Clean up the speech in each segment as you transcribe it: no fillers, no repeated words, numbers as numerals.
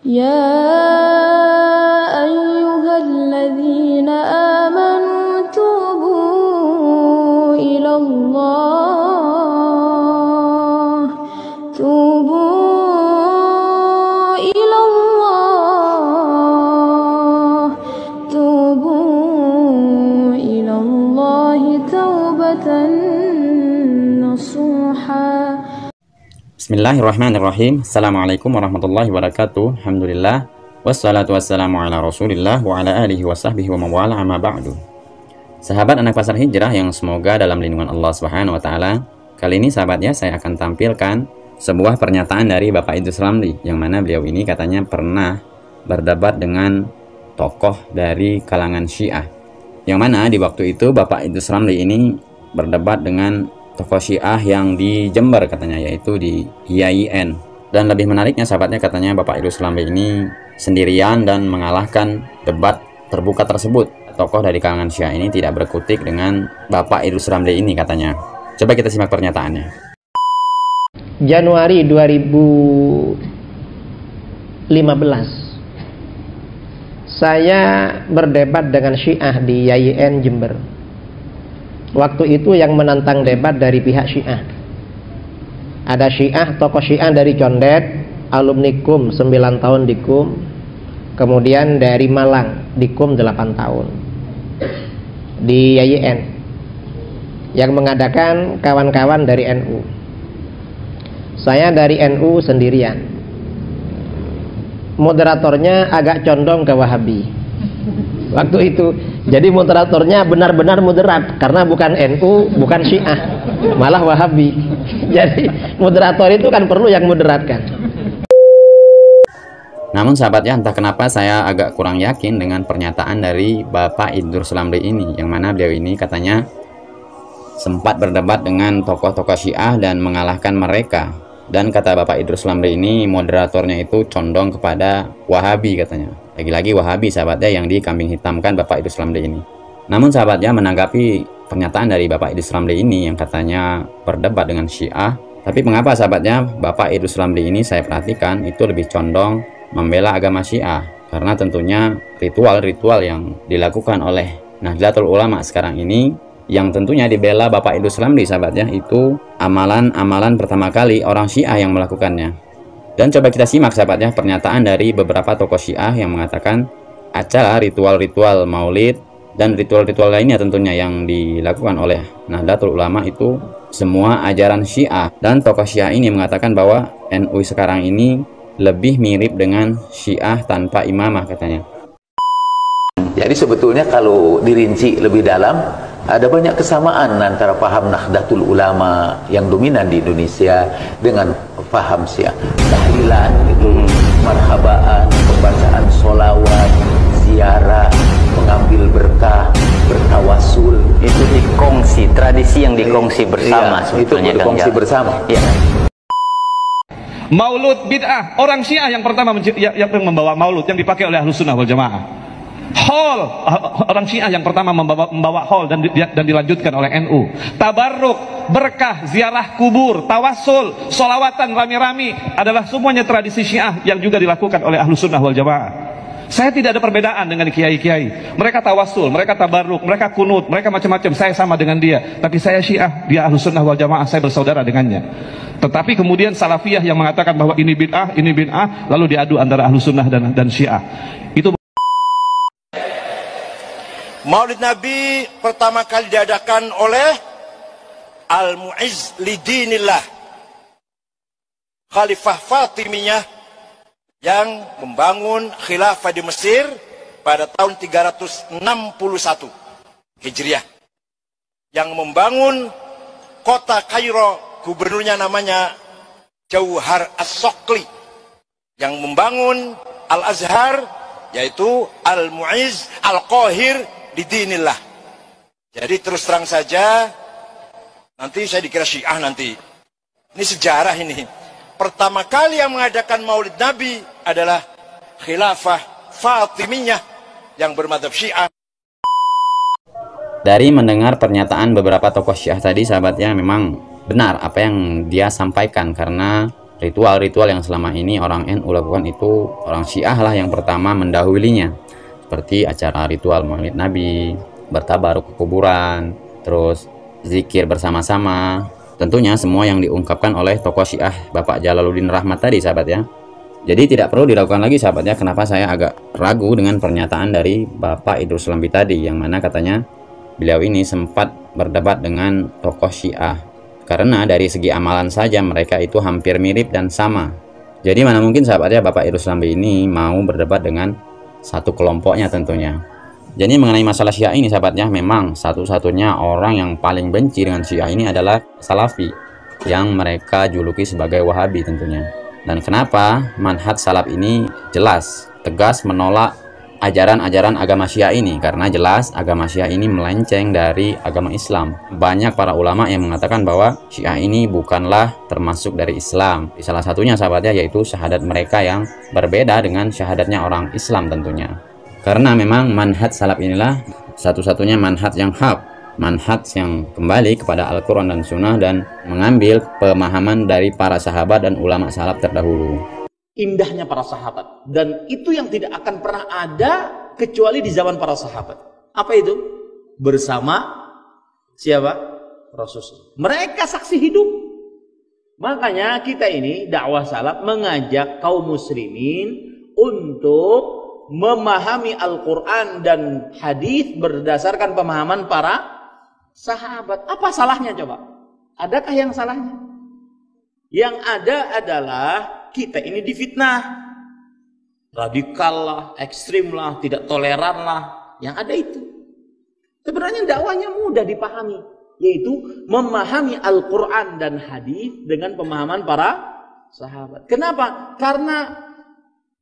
يا أيها الذين آمنوا توبوا إلى الله توبوا إلى الله توبوا إلى الله توبة نصوحا. Bismillahirrahmanirrahim. Assalamualaikum warahmatullahi wabarakatuh. Alhamdulillah. Wassalatu wassalamu ala rasulillah wa ala alihi wa sahbihi wa mawala amma ba'du. Sahabat anak pasar hijrah yang semoga dalam lindungan Allah Subhanahu wa ta'ala. Kali ini sahabatnya saya akan tampilkan sebuah pernyataan dari Bapak Idrus Ramli, yang mana beliau ini katanya pernah berdebat dengan tokoh dari kalangan Syiah. Yang mana di waktu itu Bapak Idrus Ramli ini berdebat dengan tokoh Syiah yang di Jember katanya, yaitu di IAIN. Dan lebih menariknya sahabatnya, katanya Bapak Idrus Ramli ini sendirian dan mengalahkan debat terbuka tersebut. Tokoh dari kalangan Syiah ini tidak berkutik dengan Bapak Idrus Ramli ini katanya. Coba kita simak pernyataannya. Januari 2015 saya berdebat dengan Syiah di IAIN Jember. Waktu itu yang menantang debat dari pihak Syiah. Ada Syiah, tokoh Syiah dari Condet, alumni KUM 9 tahun di KUM. Kemudian dari Malang di KUM 8 tahun di IAIN, yang mengadakan kawan-kawan dari NU. Saya dari NU sendirian. Moderatornya agak condong ke Wahabi waktu itu. Jadi moderatornya benar-benar moderat, karena bukan NU, bukan Syiah, malah Wahabi. Jadi moderator itu kan perlu yang moderatkan. Namun sahabatnya, entah kenapa saya agak kurang yakin dengan pernyataan dari Bapak Idrus Ramli ini, yang mana beliau ini katanya sempat berdebat dengan tokoh-tokoh Syiah dan mengalahkan mereka. Dan kata Bapak Idrus Ramli ini, moderatornya itu condong kepada Wahabi katanya. Lagi-lagi Wahabi sahabatnya yang dikambing hitamkan Bapak Idrus Ramli ini. Namun sahabatnya, menanggapi pernyataan dari Bapak Idrus Ramli ini yang katanya berdebat dengan Syiah, tapi mengapa sahabatnya Bapak Idrus Ramli ini saya perhatikan itu lebih condong membela agama Syiah? Karena tentunya ritual-ritual yang dilakukan oleh Nahdlatul Ulama sekarang ini, yang tentunya dibela Bapak Idrus Ramli sahabatnya, itu amalan-amalan pertama kali orang Syiah yang melakukannya. Dan coba kita simak sahabatnya pernyataan dari beberapa tokoh Syiah yang mengatakan acara ritual-ritual maulid dan ritual-ritual lainnya tentunya yang dilakukan oleh Nahdlatul Ulama itu semua ajaran Syiah. Dan tokoh Syiah ini mengatakan bahwa NU sekarang ini lebih mirip dengan Syiah tanpa imamah katanya. Jadi sebetulnya kalau dirinci lebih dalam, ada banyak kesamaan antara paham Nahdlatul Ulama yang dominan di Indonesia dengan paham Syiah. Tahlilan itu, marhabaan, pembacaan sholawat, ziarah, mengambil berkah, bertawasul, itu dikongsi, tradisi yang dikongsi bersama. Iya, itu dikongsi bersama. Ya. Maulud bid'ah, orang Syiah yang pertama yang membawa maulud yang dipakai oleh Ahlus Sunnah wal Jamaah. Hol, orang Syiah yang pertama membawa hol dan dilanjutkan oleh NU. Tabarruk, berkah, ziarah kubur, tawasul, solawatan rami-rami adalah semuanya tradisi Syiah yang juga dilakukan oleh Ahlus Sunnah wal Jamaah. Saya tidak ada perbedaan dengan kiai-kiai. Mereka tawasul, mereka tabarruk, mereka kunut, mereka macam-macam. Saya sama dengan dia, tapi saya Syiah, dia Ahlus Sunnah wal Jamaah, saya bersaudara dengannya. Tetapi kemudian Salafiyah yang mengatakan bahwa ini bid'ah, lalu diadu antara Ahlus Sunnah dan Syiah. Itu Maulid Nabi pertama kali diadakan oleh Al-Mu'izz Lidinillah, Khalifah Fatimiyah yang membangun khilafah di Mesir pada tahun 361 Hijriah, yang membangun kota Kairo, gubernurnya namanya Jauhar As-Sokli, yang membangun Al-Azhar yaitu Al-Mu'izz Al-Qahir Lidinillah. Jadi terus terang saja, nanti saya dikira Syiah nanti. Ini sejarah ini. Pertama kali yang mengadakan Maulid Nabi adalah Khilafah Fatimiyah yang bermadzhab Syiah. Dari mendengar pernyataan beberapa tokoh Syiah tadi sahabatnya, memang benar apa yang dia sampaikan, karena ritual-ritual yang selama ini orang NU lakukan itu orang Syiah lah yang pertama mendahulunya, seperti acara ritual Maulid Nabi, bertabaruk ke kuburan, terus zikir bersama-sama. Tentunya semua yang diungkapkan oleh tokoh Syiah Bapak Jalaluddin Rahmat tadi, sahabat ya. Jadi tidak perlu dilakukan lagi, sahabat ya. Kenapa saya agak ragu dengan pernyataan dari Bapak Idrus Lambi tadi, yang mana katanya beliau ini sempat berdebat dengan tokoh Syiah. Karena dari segi amalan saja mereka itu hampir mirip dan sama. Jadi mana mungkin, sahabat ya, Bapak Idrus Lambi ini mau berdebat dengan satu kelompoknya tentunya. Jadi mengenai masalah Syiah ini, sahabatnya, memang satu-satunya orang yang paling benci dengan Syiah ini adalah Salafi, yang mereka juluki sebagai Wahabi tentunya. Dan kenapa manhaj salaf ini jelas, tegas menolak ajaran-ajaran agama Syiah ini? Karena jelas agama Syiah ini melenceng dari agama Islam. Banyak para ulama yang mengatakan bahwa Syiah ini bukanlah termasuk dari Islam. Salah satunya, sahabatnya, yaitu syahadat mereka yang berbeda dengan syahadatnya orang Islam tentunya. Karena memang manhaj salaf inilah satu-satunya manhaj yang hak, manhaj yang kembali kepada Al-Quran dan Sunnah dan mengambil pemahaman dari para sahabat dan ulama salaf terdahulu. Indahnya para sahabat, dan itu yang tidak akan pernah ada kecuali di zaman para sahabat. Apa itu? Bersama siapa? Rasul. Mereka saksi hidup. Makanya kita ini dakwah salaf mengajak kaum muslimin untuk memahami Al-Quran dan hadis berdasarkan pemahaman para sahabat. Apa salahnya coba? Adakah yang salahnya? Yang ada adalah kita ini difitnah, radikal lah, ekstrim lah, tidak toleran lah. Yang ada itu. Sebenarnya dakwahnya mudah dipahami, yaitu memahami Al-Quran dan hadis dengan pemahaman para sahabat. Kenapa? Karena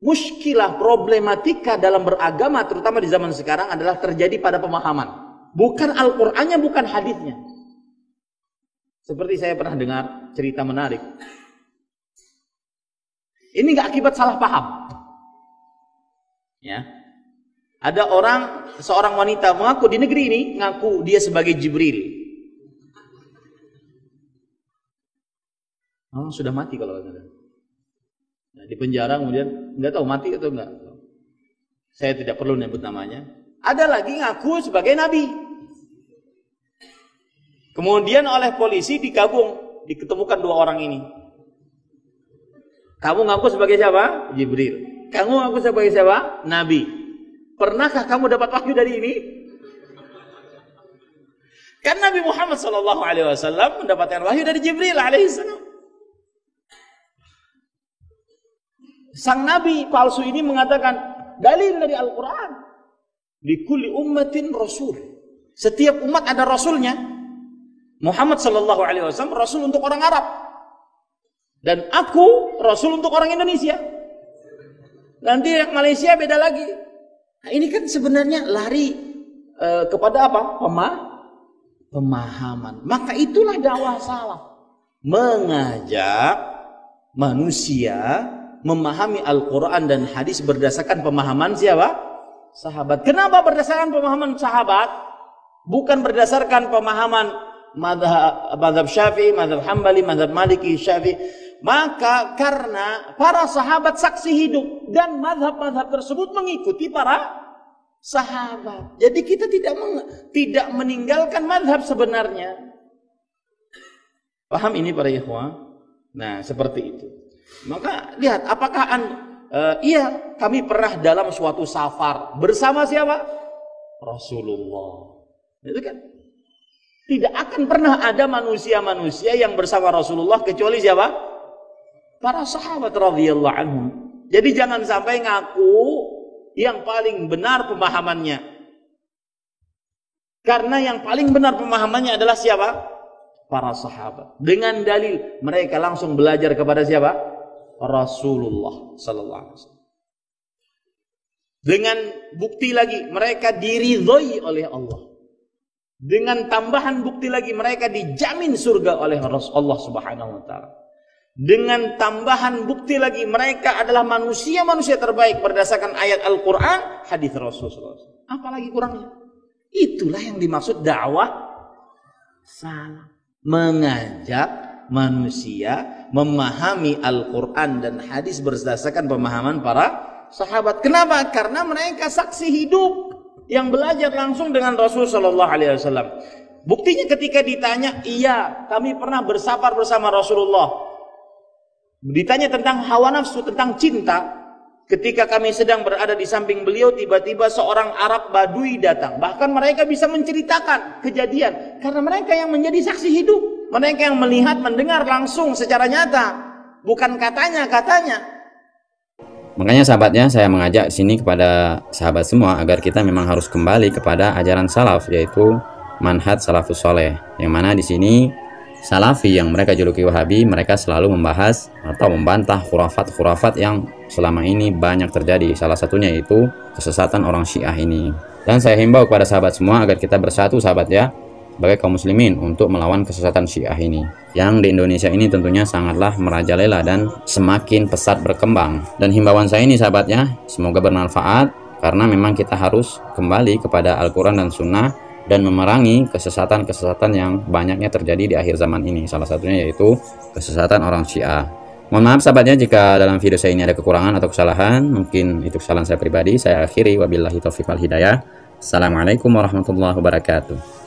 muskilah, problematika dalam beragama, terutama di zaman sekarang, adalah terjadi pada pemahaman. Bukan Al-Qurannya, bukan hadisnya. Seperti saya pernah dengar cerita menarik. Ini nggak akibat salah paham. Ya, ada seorang wanita mengaku di negeri ini, ngaku dia sebagai Jibril. Oh, sudah mati kalau nggak salah. Nah, di penjara kemudian nggak tahu mati atau enggak. Saya tidak perlu menyebut namanya. Ada lagi ngaku sebagai nabi. Kemudian oleh polisi diketemukan dua orang ini. Kamu ngaku sebagai siapa? Jibril. Kamu ngaku sebagai siapa? Nabi. Pernahkah kamu dapat wahyu dari ini? Kan Nabi Muhammad SAW mendapatkan wahyu dari Jibril alaihissalam. Sang Nabi palsu ini mengatakan dalil dari Al-Quran. Likulli ummatin rasul. Setiap umat ada rasulnya. Muhammad SAW rasul untuk orang Arab. Dan aku rasul untuk orang Indonesia. Nanti yang Malaysia beda lagi. Nah, ini kan sebenarnya lari kepada apa? Pemahaman. Maka itulah dakwah salaf. Mengajak manusia memahami Al-Quran dan hadis berdasarkan pemahaman siapa? Sahabat. Kenapa berdasarkan pemahaman sahabat? Bukan berdasarkan pemahaman mazhab Syafi'i, mazhab Hambali, mazhab Maliki, Syafi'i. Maka karena para sahabat saksi hidup dan mazhab-mazhab tersebut mengikuti para sahabat. Jadi kita tidak meninggalkan mazhab sebenarnya. Paham ini para ikhwah? Nah, seperti itu. Maka lihat, apakah iya, kami pernah dalam suatu safar bersama siapa? Rasulullah. Itu kan? Tidak akan pernah ada manusia-manusia yang bersama Rasulullah kecuali siapa? Para sahabat radhiyallahu anhum. Jadi jangan sampai ngaku yang paling benar pemahamannya. Karena yang paling benar pemahamannya adalah siapa? Para sahabat. Dengan dalil mereka langsung belajar kepada siapa? Rasulullah sallallahu alaihi wasallam. Dengan bukti lagi mereka diridhoi oleh Allah. Dengan tambahan bukti lagi mereka dijamin surga oleh Allah Subhanahu wa taala. Dengan tambahan bukti lagi mereka adalah manusia-manusia terbaik berdasarkan ayat Al-Qur'an, hadis Rasulullah. Apalagi kurangnya? Itulah yang dimaksud dakwah salaf. Mengajak manusia memahami Al-Quran dan hadis berdasarkan pemahaman para sahabat. Kenapa? Karena mereka saksi hidup yang belajar langsung dengan Rasul Shallallahu Alaihi Wasallam. Buktinya ketika ditanya, iya kami pernah bersafar bersama Rasulullah. Ditanya tentang hawa nafsu, tentang cinta. Ketika kami sedang berada di samping beliau, tiba-tiba seorang Arab Badui datang. Bahkan mereka bisa menceritakan kejadian. Karena mereka yang menjadi saksi hidup. Mereka yang melihat, mendengar langsung secara nyata. Bukan katanya. Makanya sahabatnya, saya mengajak sini kepada sahabat semua agar kita memang harus kembali kepada ajaran salaf, yaitu manhaj salafus soleh. Yang mana di sini salafi yang mereka juluki Wahabi, mereka selalu membahas atau membantah khurafat-khurafat yang selama ini banyak terjadi. Salah satunya yaitu kesesatan orang Syiah ini. Dan saya himbau kepada sahabat semua agar kita bersatu sahabat ya, sebagai kaum muslimin untuk melawan kesesatan Syiah ini yang di Indonesia ini tentunya sangatlah merajalela dan semakin pesat berkembang. Dan himbauan saya ini sahabatnya, semoga bermanfaat, karena memang kita harus kembali kepada Al-Quran dan Sunnah dan memerangi kesesatan-kesesatan yang banyaknya terjadi di akhir zaman ini. Salah satunya yaitu kesesatan orang Syiah. Mohon maaf sahabatnya jika dalam video saya ini ada kekurangan atau kesalahan, mungkin itu kesalahan saya pribadi. Saya akhiri, wabillahi taufiq wal hidayah. Assalamualaikum warahmatullahi wabarakatuh.